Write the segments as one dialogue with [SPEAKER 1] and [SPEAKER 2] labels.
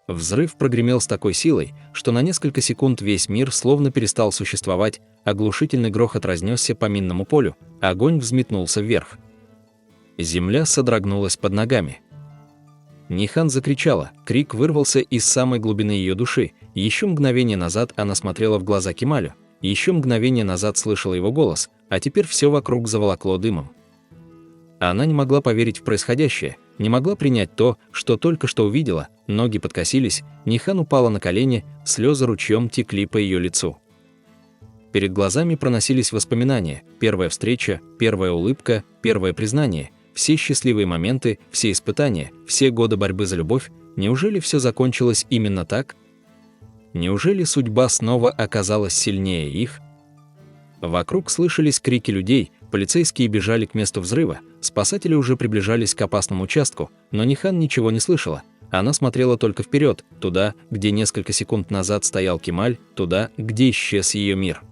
[SPEAKER 1] Взрыв прогремел с такой силой, что на несколько секунд весь мир словно перестал существовать, оглушительный грохот разнесся по минному полю, огонь взметнулся вверх. Земля содрогнулась под ногами. Нихан закричала, крик вырвался из самой глубины ее души. Еще мгновение назад она смотрела в глаза Кемалю, еще мгновение назад слышала его голос, а теперь все вокруг заволокло дымом. Она не могла поверить в происходящее, не могла принять то, что только что увидела, ноги подкосились, Нихан упала на колени, слезы ручьем текли по ее лицу. Перед глазами проносились воспоминания, первая встреча, первая улыбка, первое признание, все счастливые моменты, все испытания, все годы борьбы за любовь. Неужели все закончилось именно так? Неужели судьба снова оказалась сильнее их? Вокруг слышались крики людей, полицейские бежали к месту взрыва, спасатели уже приближались к опасному участку, но Нихан ничего не слышала. Она смотрела только вперед, туда, где несколько секунд назад стоял Кемаль, туда, где исчез ее мир.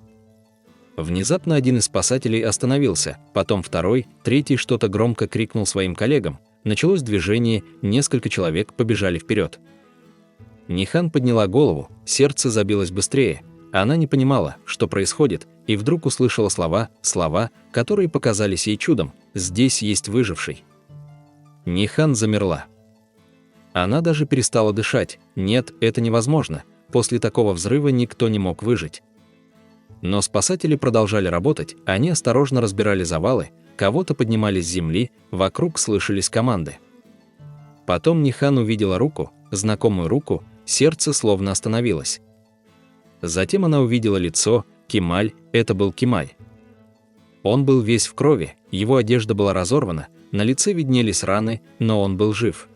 [SPEAKER 1] Внезапно один из спасателей остановился, потом второй, третий что-то громко крикнул своим коллегам. Началось движение, несколько человек побежали вперед. Нихан подняла голову, сердце забилось быстрее. Она не понимала, что происходит, и вдруг услышала слова, которые показались ей чудом. «Здесь есть выживший». Нихан замерла. Она даже перестала дышать. Нет, это невозможно. После такого взрыва никто не мог выжить. Но спасатели продолжали работать, они осторожно разбирали завалы, кого-то поднимали с земли, вокруг слышались команды. Потом Нихан увидела руку, знакомую руку, сердце словно остановилось. Затем она увидела лицо, Кемаль, это был Кемаль. Он был весь в крови, его одежда была разорвана, на лице виднелись раны, но он был жив.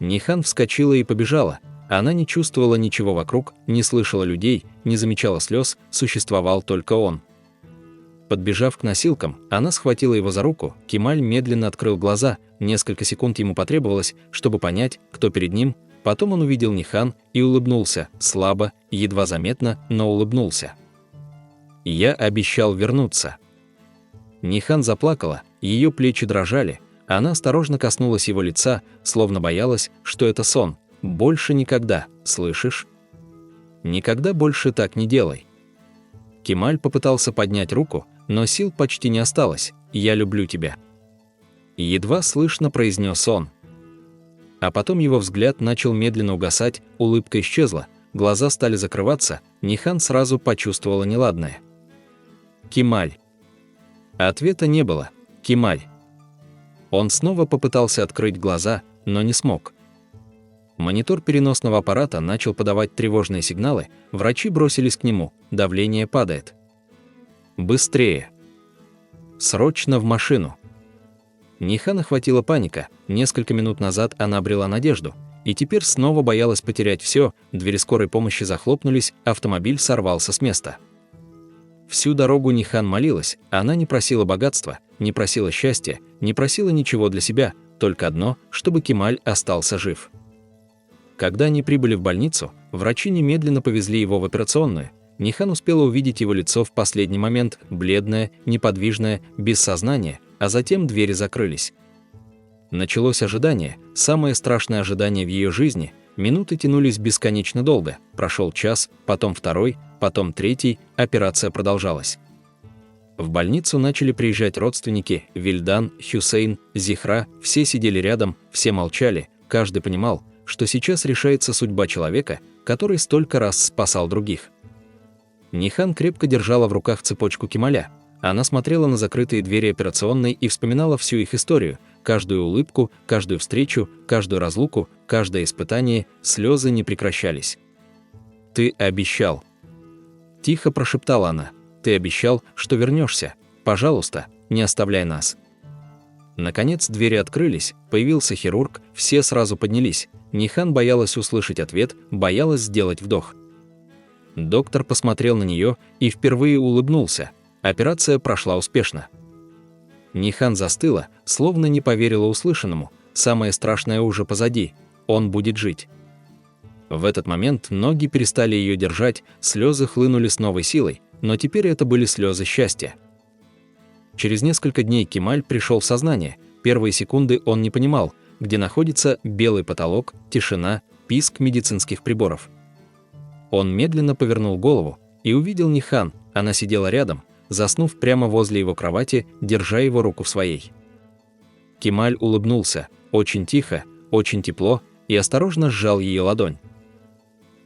[SPEAKER 1] Нихан вскочила и побежала. Она не чувствовала ничего вокруг, не слышала людей, не замечала слез, существовал только он. Подбежав к носилкам, она схватила его за руку, Кемаль медленно открыл глаза, несколько секунд ему потребовалось, чтобы понять, кто перед ним, потом он увидел Нихан и улыбнулся, слабо, едва заметно, но улыбнулся. «Я обещал вернуться». Нихан заплакала, ее плечи дрожали, она осторожно коснулась его лица, словно боялась, что это сон. «Больше никогда, слышишь? Никогда больше так не делай». Кемаль попытался поднять руку, но сил почти не осталось. «Я люблю тебя». Едва слышно произнес он. А потом его взгляд начал медленно угасать, улыбка исчезла, глаза стали закрываться, Нихан сразу почувствовала неладное. «Кемаль». Ответа не было. «Кемаль». Он снова попытался открыть глаза, но не смог. Монитор переносного аппарата начал подавать тревожные сигналы, врачи бросились к нему, давление падает. «Быстрее! Срочно в машину!» Нихан охватила паника, несколько минут назад она обрела надежду, и теперь снова боялась потерять все, двери скорой помощи захлопнулись, автомобиль сорвался с места. Всю дорогу Нихан молилась, она не просила богатства, не просила счастья, не просила ничего для себя, только одно, чтобы Кемаль остался жив. Когда они прибыли в больницу, врачи немедленно повезли его в операционную. Нихан успела увидеть его лицо в последний момент, бледное, неподвижное, без сознания, а затем двери закрылись. Началось ожидание, самое страшное ожидание в ее жизни. Минуты тянулись бесконечно долго, прошел час, потом второй, потом третий, операция продолжалась. В больницу начали приезжать родственники, Вильдан, Хюсейн, Зихра, все сидели рядом, все молчали, каждый понимал, что сейчас решается судьба человека, который столько раз спасал других. Нихан крепко держала в руках цепочку Кемаля. Она смотрела на закрытые двери операционной и вспоминала всю их историю, каждую улыбку, каждую встречу, каждую разлуку, каждое испытание, слезы не прекращались. «Ты обещал». Тихо прошептала она. «Ты обещал, что вернешься. Пожалуйста, не оставляй нас». Наконец двери открылись, появился хирург, все сразу поднялись. Нихан боялась услышать ответ, боялась сделать вдох. Доктор посмотрел на нее и впервые улыбнулся. Операция прошла успешно. Нихан застыла, словно не поверила услышанному. Самое страшное уже позади. Он будет жить. В этот момент ноги перестали ее держать, слезы хлынули с новой силой, но теперь это были слезы счастья. Через несколько дней Кемаль пришел в сознание. Первые секунды он не понимал, где находится белый потолок, тишина, писк медицинских приборов. Он медленно повернул голову и увидел Нихан, она сидела рядом, заснув прямо возле его кровати, держа его руку в своей. Кемаль улыбнулся, очень тихо, очень тепло, и осторожно сжал ее ладонь.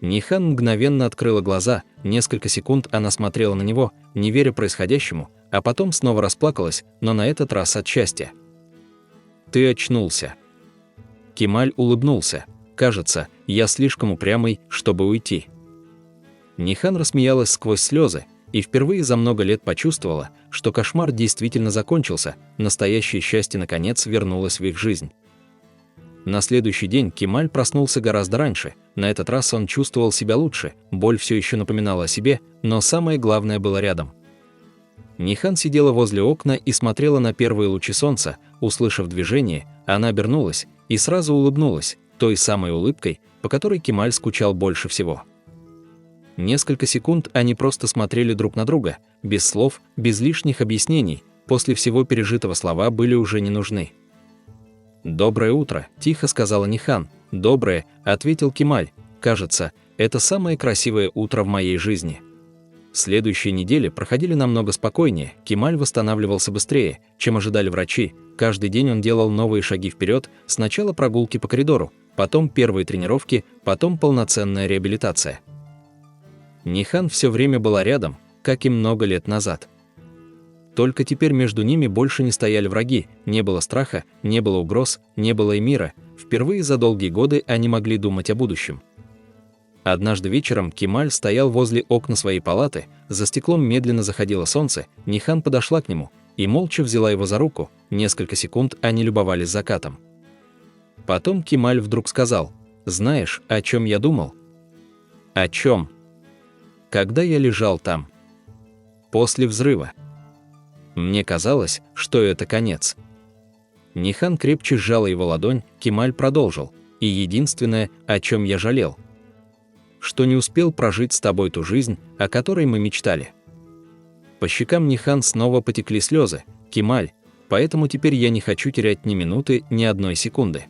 [SPEAKER 1] Нихан мгновенно открыла глаза, несколько секунд она смотрела на него, не веря происходящему, а потом снова расплакалась, но на этот раз от счастья. «Ты очнулся». Кемаль улыбнулся. «Кажется, я слишком упрямый, чтобы уйти». Нихан рассмеялась сквозь слезы и впервые за много лет почувствовала, что кошмар действительно закончился, настоящее счастье наконец вернулось в их жизнь. На следующий день Кемаль проснулся гораздо раньше, на этот раз он чувствовал себя лучше, боль все еще напоминала о себе, но самое главное было рядом. Нихан сидела возле окна и смотрела на первые лучи солнца, услышав движение, она обернулась и сразу улыбнулась, той самой улыбкой, по которой Кемаль скучал больше всего. Несколько секунд они просто смотрели друг на друга, без слов, без лишних объяснений, после всего пережитого слова были уже не нужны. «Доброе утро», – тихо сказала Нихан. «Доброе», – ответил Кемаль. «Кажется, это самое красивое утро в моей жизни». Следующие недели проходили намного спокойнее, Кемаль восстанавливался быстрее, чем ожидали врачи. Каждый день он делал новые шаги вперед, сначала прогулки по коридору, потом первые тренировки, потом полноценная реабилитация. Нихан все время была рядом, как и много лет назад. Только теперь между ними больше не стояли враги, не было страха, не было угроз, не было и мира. Впервые за долгие годы они могли думать о будущем. Однажды вечером Кемаль стоял возле окна своей палаты, за стеклом медленно заходило солнце, Нихан подошла к нему и молча взяла его за руку, несколько секунд они любовались закатом. Потом Кемаль вдруг сказал: «Знаешь, о чем я думал?» «О чем?» «Когда я лежал там. После взрыва. Мне казалось, что это конец». Нихан крепче сжала его ладонь, Кемаль продолжил: «И единственное, о чем я жалел, что не успел прожить с тобой ту жизнь, о которой мы мечтали». По щекам Нихан снова потекли слезы. «Кемаль, поэтому теперь я не хочу терять ни минуты, ни одной секунды».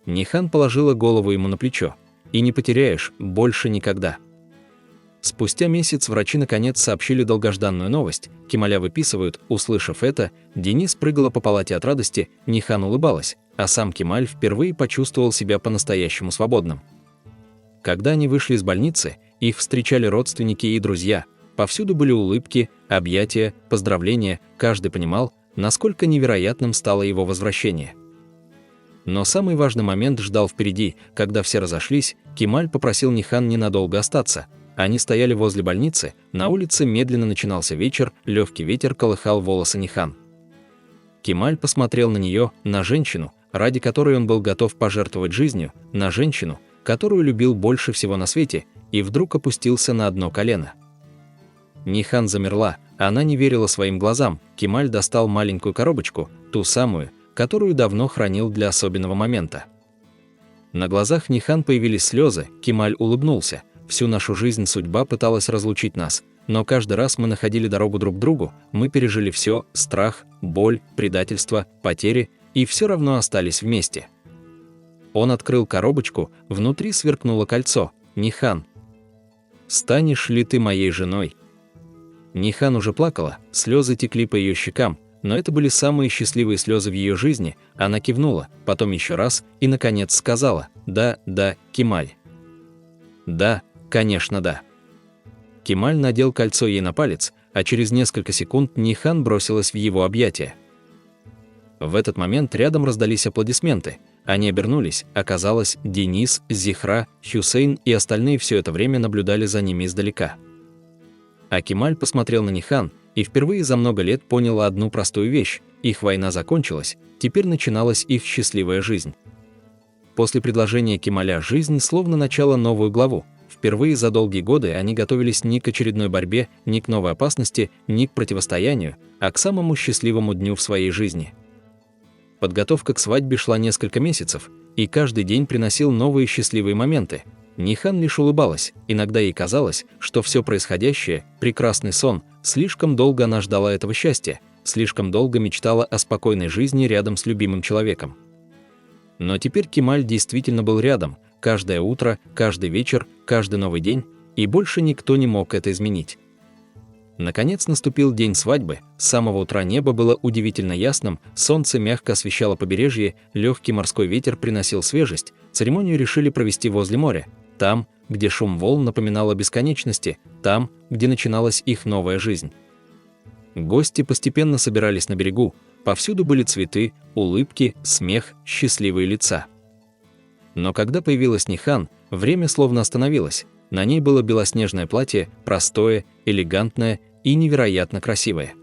[SPEAKER 1] Нихан положила голову ему на плечо. «И не потеряешь, больше никогда». Спустя месяц врачи наконец сообщили долгожданную новость. Кемаля выписывают. Услышав это, Денис прыгала по палате от радости, Нихан улыбалась, а сам Кемаль впервые почувствовал себя по-настоящему свободным. Когда они вышли из больницы, их встречали родственники и друзья. Повсюду были улыбки, объятия, поздравления, каждый понимал, насколько невероятным стало его возвращение. Но самый важный момент ждал впереди, когда все разошлись, Кемаль попросил Нихан ненадолго остаться. Они стояли возле больницы, на улице медленно начинался вечер, легкий ветер колыхал волосы Нихан. Кемаль посмотрел на нее, на женщину, ради которой он был готов пожертвовать жизнью, на женщину, которую любил больше всего на свете, и вдруг опустился на одно колено. Нихан замерла, она не верила своим глазам. Кемаль достал маленькую коробочку, ту самую, которую давно хранил для особенного момента. На глазах Нихан появились слезы, Кемаль улыбнулся. «Всю нашу жизнь судьба пыталась разлучить нас, но каждый раз мы находили дорогу друг к другу, мы пережили все – страх, боль, предательство, потери, и все равно остались вместе». Он открыл коробочку, внутри сверкнуло кольцо. «Нихан, станешь ли ты моей женой?» Нихан уже плакала, слезы текли по ее щекам, но это были самые счастливые слезы в ее жизни. Она кивнула, потом еще раз и, наконец, сказала: «Да, да, Кемаль». «Да, конечно, да». Кемаль надел кольцо ей на палец, а через несколько секунд Нихан бросилась в его объятия. В этот момент рядом раздались аплодисменты. Они обернулись, оказалось, Денис, Зихра, Хюсейн и остальные все это время наблюдали за ними издалека. А Кемаль посмотрел на Нихан и впервые за много лет понял одну простую вещь: их война закончилась, теперь начиналась их счастливая жизнь. После предложения Кемаля жизнь словно начала новую главу. Впервые за долгие годы они готовились не к очередной борьбе, не к новой опасности, не к противостоянию, а к самому счастливому дню в своей жизни. Подготовка к свадьбе шла несколько месяцев, и каждый день приносил новые счастливые моменты. Нихан лишь улыбалась, иногда ей казалось, что все происходящее – прекрасный сон, слишком долго она ждала этого счастья, слишком долго мечтала о спокойной жизни рядом с любимым человеком. Но теперь Кемаль действительно был рядом, каждое утро, каждый вечер, каждый новый день, и больше никто не мог это изменить. Наконец наступил день свадьбы, с самого утра небо было удивительно ясным, солнце мягко освещало побережье, легкий морской ветер приносил свежесть, церемонию решили провести возле моря, там, где шум волн напоминал о бесконечности, там, где начиналась их новая жизнь. Гости постепенно собирались на берегу, повсюду были цветы, улыбки, смех, счастливые лица. Но когда появилась Нихан, время словно остановилось, на ней было белоснежное платье, простое, элегантное и невероятно красивое.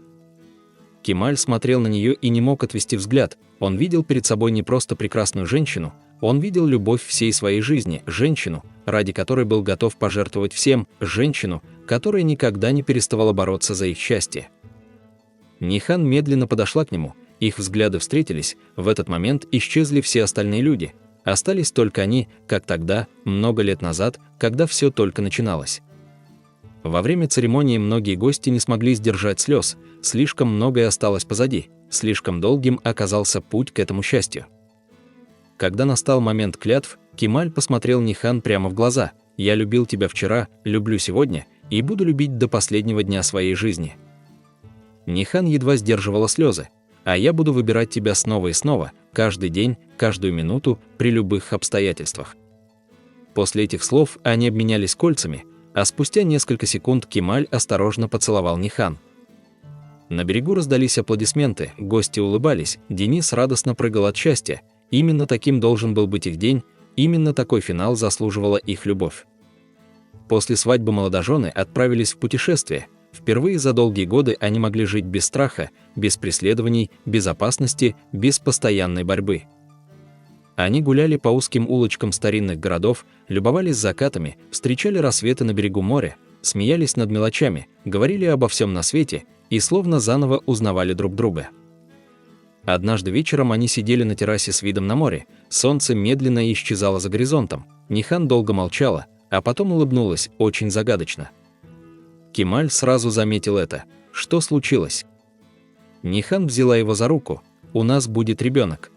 [SPEAKER 1] Кемаль смотрел на нее и не мог отвести взгляд, он видел перед собой не просто прекрасную женщину, он видел любовь всей своей жизни, женщину, ради которой был готов пожертвовать всем, женщину, которая никогда не переставала бороться за их счастье. Нихан медленно подошла к нему, их взгляды встретились, в этот момент исчезли все остальные люди, остались только они, как тогда, много лет назад, когда все только начиналось. Во время церемонии многие гости не смогли сдержать слез, слишком многое осталось позади, слишком долгим оказался путь к этому счастью. Когда настал момент клятв, Кемаль посмотрел Нихан прямо в глаза: «Я любил тебя вчера, люблю сегодня и буду любить до последнего дня своей жизни». Нихан едва сдерживала слезы. «А я буду выбирать тебя снова и снова, каждый день, каждую минуту, при любых обстоятельствах». После этих слов они обменялись кольцами, а спустя несколько секунд Кемаль осторожно поцеловал Нихан. На берегу раздались аплодисменты, гости улыбались, Денис радостно прыгал от счастья. Именно таким должен был быть их день, именно такой финал заслуживала их любовь. После свадьбы молодожены отправились в путешествие. Впервые за долгие годы они могли жить без страха, без преследований, без опасности, без постоянной борьбы. Они гуляли по узким улочкам старинных городов, любовались закатами, встречали рассветы на берегу моря, смеялись над мелочами, говорили обо всем на свете и словно заново узнавали друг друга. Однажды вечером они сидели на террасе с видом на море, солнце медленно исчезало за горизонтом, Нихан долго молчала, а потом улыбнулась, очень загадочно. Кемаль сразу заметил это. Что случилось? Нихан взяла его за руку. «У нас будет ребенок».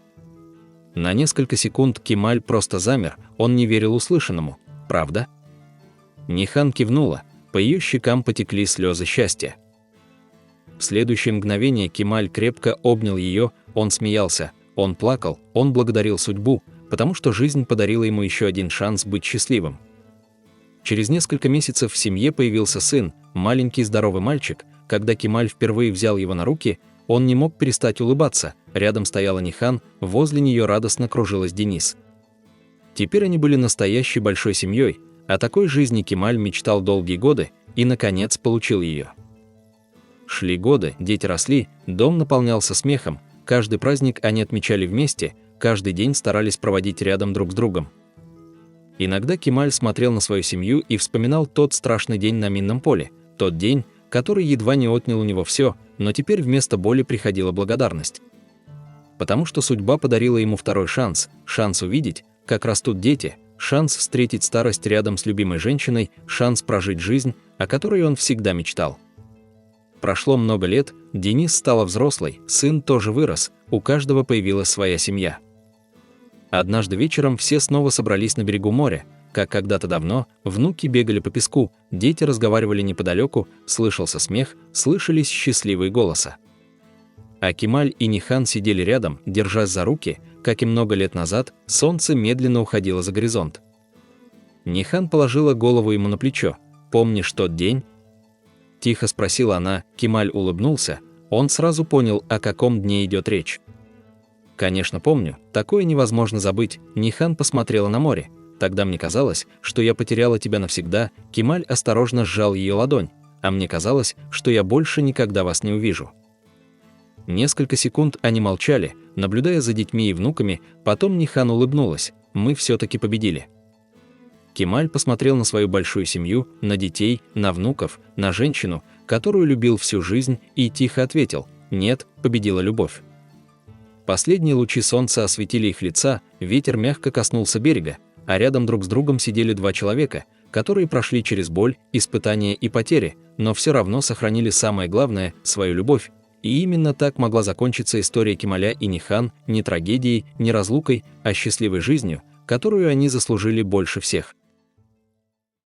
[SPEAKER 1] На несколько секунд Кемаль просто замер, он не верил услышанному. «Правда?» Нихан кивнула, по ее щекам потекли слезы счастья. В следующее мгновение Кемаль крепко обнял ее, он смеялся, он плакал, он благодарил судьбу, потому что жизнь подарила ему еще один шанс быть счастливым. Через несколько месяцев в семье появился сын, маленький здоровый мальчик. Когда Кемаль впервые взял его на руки, он не мог перестать улыбаться, рядом стояла Нихан, возле нее радостно кружилась Денис. Теперь они были настоящей большой семьей, о такой жизни Кемаль мечтал долгие годы и, наконец, получил ее. Шли годы, дети росли, дом наполнялся смехом, каждый праздник они отмечали вместе, каждый день старались проводить рядом друг с другом. Иногда Кемаль смотрел на свою семью и вспоминал тот страшный день на минном поле, тот день, который едва не отнял у него все, но теперь вместо боли приходила благодарность. Потому что судьба подарила ему второй шанс, шанс увидеть, как растут дети, шанс встретить старость рядом с любимой женщиной, шанс прожить жизнь, о которой он всегда мечтал. Прошло много лет, Денис стала взрослой, сын тоже вырос, у каждого появилась своя семья. Однажды вечером все снова собрались на берегу моря, как когда-то давно, внуки бегали по песку, дети разговаривали неподалеку, слышался смех, слышались счастливые голоса. А Кемаль и Нихан сидели рядом, держась за руки, как и много лет назад, солнце медленно уходило за горизонт. Нихан положила голову ему на плечо. «Помнишь тот день?» Тихо спросила она, Кемаль улыбнулся, он сразу понял, о каком дне идет речь. «Конечно помню, такое невозможно забыть», Нихан посмотрела на море. «Тогда мне казалось, что я потеряла тебя навсегда», Кемаль осторожно сжал ее ладонь, «а мне казалось, что я больше никогда вас не увижу». Несколько секунд они молчали, наблюдая за детьми и внуками, потом Нихан улыбнулась, «Мы все-таки победили». Кемаль посмотрел на свою большую семью, на детей, на внуков, на женщину, которую любил всю жизнь, и тихо ответил, «Нет, победила любовь». Последние лучи солнца осветили их лица, ветер мягко коснулся берега, а рядом друг с другом сидели два человека, которые прошли через боль, испытания и потери, но все равно сохранили самое главное – свою любовь. И именно так могла закончиться история Кемаля и Нихан, не трагедией, не разлукой, а счастливой жизнью, которую они заслужили больше всех.